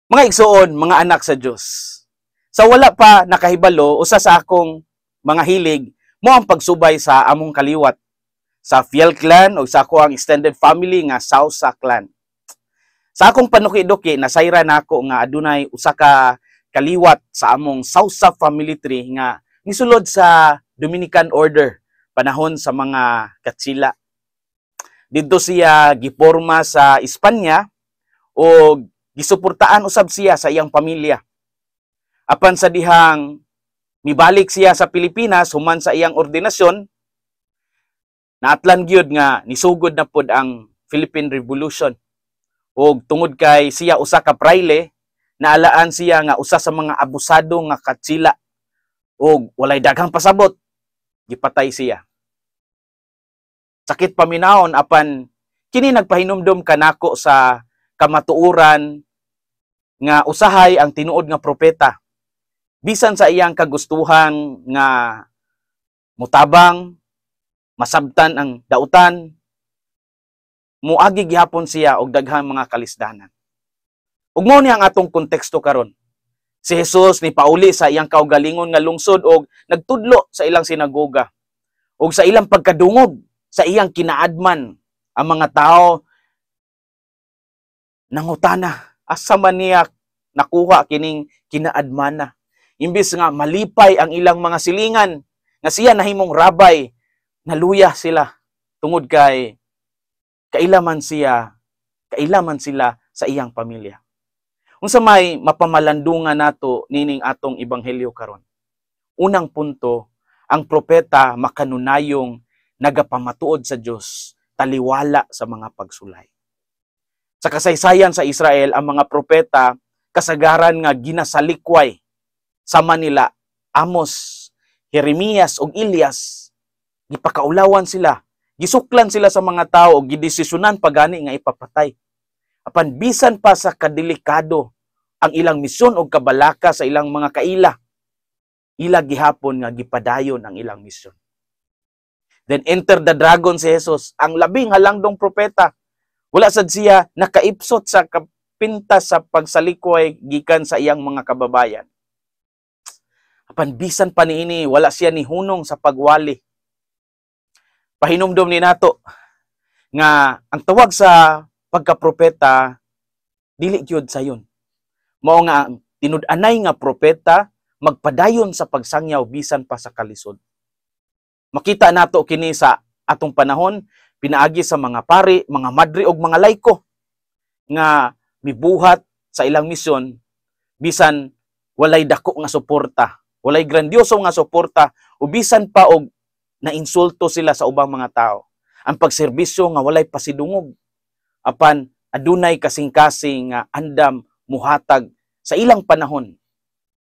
Mga igsoon, mga anak sa Diyos. Sa wala pa nakahibalo, usa sa akong mga hilig, mo ang pagsubay sa among kaliwat, sa Fiel clan o sa ako ang extended family nga Sausa clan. Sa akong panuki-duki, nasayra na ako nga adunay usa ka kaliwat sa among Sausa family tree nga nisulod sa Dominican Order, panahon sa mga Katsila. Dito siya giporma sa Espanya o gisuportaan usab siya sa iyang pamilya. Apan sa dihang mibalik siya sa Pilipinas human sa iyang ordinasyon, naatlan gyud nga nisugod na pod ang Philippine Revolution. Og tungod kay siya usa ka praile, naalaan siya nga usa sa mga abusado nga Katsila og walay daghang pasabot, gipatay siya. Sakit paminahon apan kini nagpahinumdom kanako sa kamatuoran nga usahay ang tinuod nga propeta. Bisan sa iyang kagustuhan nga mutabang, masabtan ang dautan, muagi gihapon siya og daghang mga kalisdanan. Ug mao ni ang atong konteksto karon. Si Jesus ni pauli sa iyang kaugalingon nga lungsod og nagtudlo sa ilang sinagoga. Og sa ilang pagkadungog sa iyang kinaadman, ang mga tao nangutana, asa man niya nakuha kining kinaadmana. Imbis nga malipay ang ilang mga silingan, nga siya nahimong rabay, naluya sila tungod kay kailaman sila sa iyang pamilya. Unsa may mapamalandungan nato nining atong ebanghelyo karon? Unang punto, ang propeta makanunayong nagapamatuod sa Dios, taliwala sa mga pagsulay. Sa kasaysayan sa Israel, ang mga propeta kasagaran nga ginasalikway sama nila Amos, Jeremias ug Elias. Gipakaulawan sila, gisuklan sila sa mga tao ug gidesisyonan pagani nga ipapatay. Apan bisan pa sa kadelikado ang ilang misyon ug kabalaka sa ilang mga kaila, ila gihapon nga gipadayon ang ilang misyon. Then enter the dragon si Jesus, ang labing halangdong propeta. Wala sad siya nakaipsot sa kapintas sa pagsalikway gikan sa iyang mga kababayan. Apan bisan pa niini, wala siya ni hunong sa pagwali. Pahinumdom ni nato nga ang tawag sa pagkapropeta dili gyud sayon. Mao nga tinud-anay nga propeta magpadayon sa pagsangyaw bisan pa sa kalisod. Makita nato kini sa atong panahon pinaagi sa mga pari, mga madri og mga laiko nga mibuhat sa ilang misyon bisan walay dako nga suporta, walay grandioso nga suporta o bisan pa og nainsulto sila sa ubang mga tao. Ang pagserbisyo nga walay pasidungog apan adunay kasing-kasing nga andam muhatag sa ilang panahon.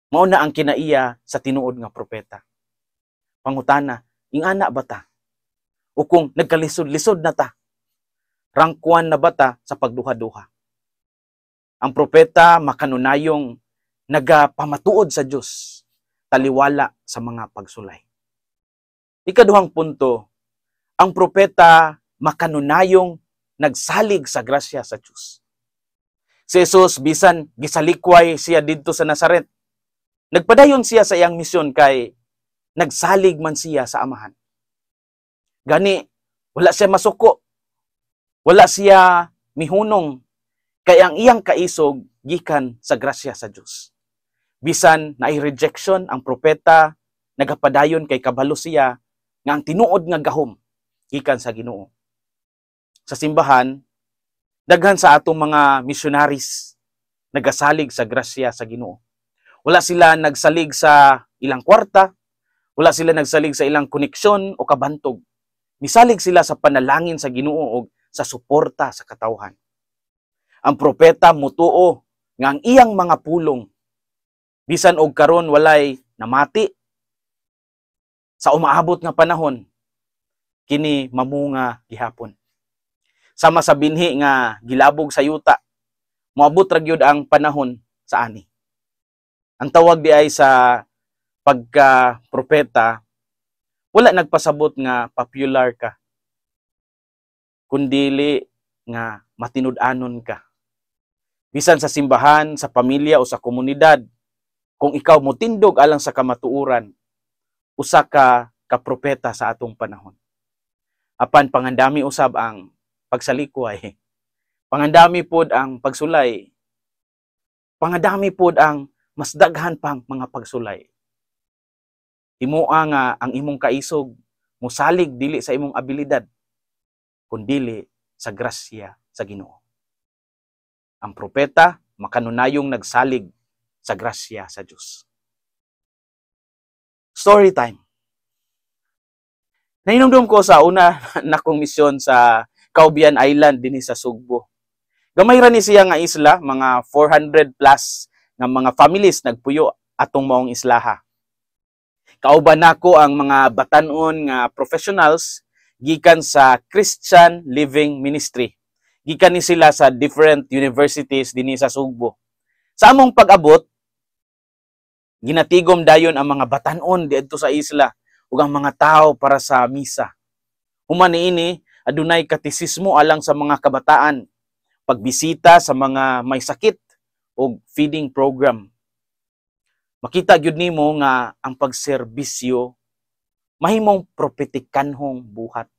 Mao na ang kinaiya sa tinuod nga propeta. Pangutana, ingana ba ta? O kung nagkalisod-lisod na ta, rangkuan na ba ta sa pagduha-duha? Ang propeta makanunayong nagapamatuod sa Dios, taliwala sa mga pagsulay. Ikaduhang punto, ang propeta makanunayong nagsalig sa grasya sa Dios. Si Jesus, bisan gisalikway siya didto sa Nazaret, nagpadayon siya sa iyang misyon kay nagsalig man siya sa Amahan. Gani, wala siya masuko. Wala siya mihunong. Kaya ang iyang kaisog, gikan sa grasya sa Diyos. Bisan na rejection ang propeta, nagapadayon kay kabalo siya, nga ang tinuod nga gahom, gikan sa Ginoo. Sa simbahan, daghan sa atong mga missionaries, nagasalig sa grasya sa Ginoo. Wala sila nagsalig sa ilang kwarta, wala sila nagsalig sa ilang koneksyon o kabantog. Misalig sila sa panalangin sa Ginoo o sa suporta sa katawhan. Ang propeta mutuo nga ang iyang mga pulong bisan og karon walay namati sa umaabot nga panahon kini mamunga gihapon. Sama sa binhi nga gilabog sa yuta, moabot ra gyud ang panahon sa ani. Ang tawag di ay sa pagka-propeta, wala nagpasabot nga popular ka, kundili nga matinud-anon ka. Bisan sa simbahan, sa pamilya o sa komunidad, kung ikaw motindog alang sa kamatuoran, usa ka kapropeta sa atong panahon. Apan pangandami usab ang pagsalikway. Pangandami pod ang pagsulay. Pangandami pod ang mas daghan pang mga pagsulay. Himoa nga ang imong kaisog mosalig dili sa imong abilidad, kundili sa grasya sa Ginoo. Ang propeta makanunayong nagsalig sa grasya sa Dios. Story time. Nahinumdum ko sa una nakong misyon sa Caubian Island dinhi sa Sugbo. Gamay ra ni siya nga isla, mga 400 plus nga mga families nagpuyo atong maong islaha. Kauban nako ang mga batan-on nga professionals gikan sa Christian Living Ministry. Gikan ni sila sa different universities dinhi sa Sugbo. Sa among pag-abot, ginatigom dayon ang mga batan-on didto sa isla ug ang mga tao para sa misa. Human niini adunay katisismo alang sa mga kabataan, pagbisita sa mga may sakit ug feeding program. Makita gyud nimo nga ang pagserbisyo mahimong propetikanhong buhat.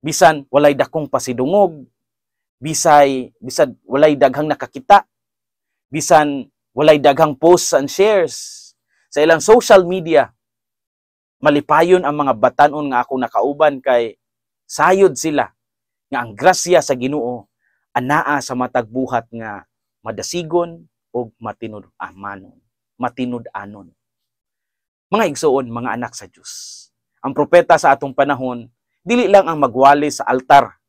Bisan walay dakong pasidungog, bisan walay daghang nakakita, bisan walay daghang posts and shares sa ilang social media, malipayon ang mga batan-on nga ako nakauban kay sayod sila nga ang grasya sa Ginoo anaa sa matag buhat nga madasigon ug matinud-anon. Mga igsoon, mga anak sa Dios. Ang propeta sa atong panahon dili lang ang magwali sa altar,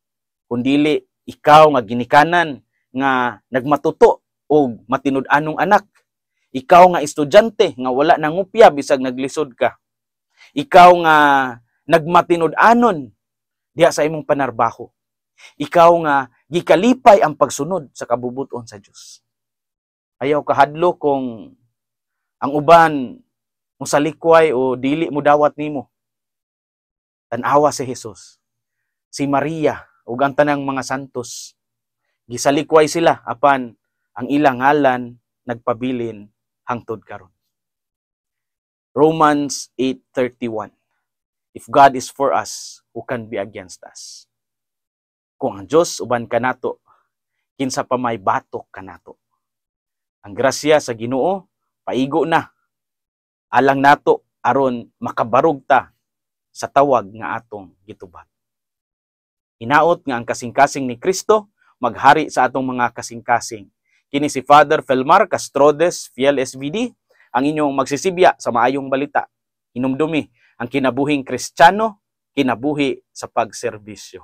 kundili ikaw nga ginikanan nga nagmatuto og matinud-anong anak. Ikaw nga estudyante nga wala nangupya bisag naglisod ka. Ikaw nga nagmatinud-anon diha sa imong panarbaho. Ikaw nga gikalipay ang pagsunod sa kabubuton sa Dios. Ayaw kahadlo kung ang uban mo salikway o dili mo dawat nimo. Tan-awa si Jesus, si Maria ug ang tanang mga santos. Gisalikway sila apan ang ilang ngalan nagpabilin hangtod karon. Romans 8:31. If God is for us, who can be against us? Kung ang Dios uban kanato, kinsa pa may batok kanato? Ang grasya sa Ginoo paigo na alang nato aron makabarog ta sa tawag nga atong gitubag. Hinaot nga ang kasing-kasing ni Kristo maghari sa atong mga kasing-kasing. Kini si Father Felmar Castrodes, Fiel SVD, ang inyong magsisibya sa maayong balita. Hinumdumi ang kinabuhing Kristiyano, kinabuhi sa pagserbisyo.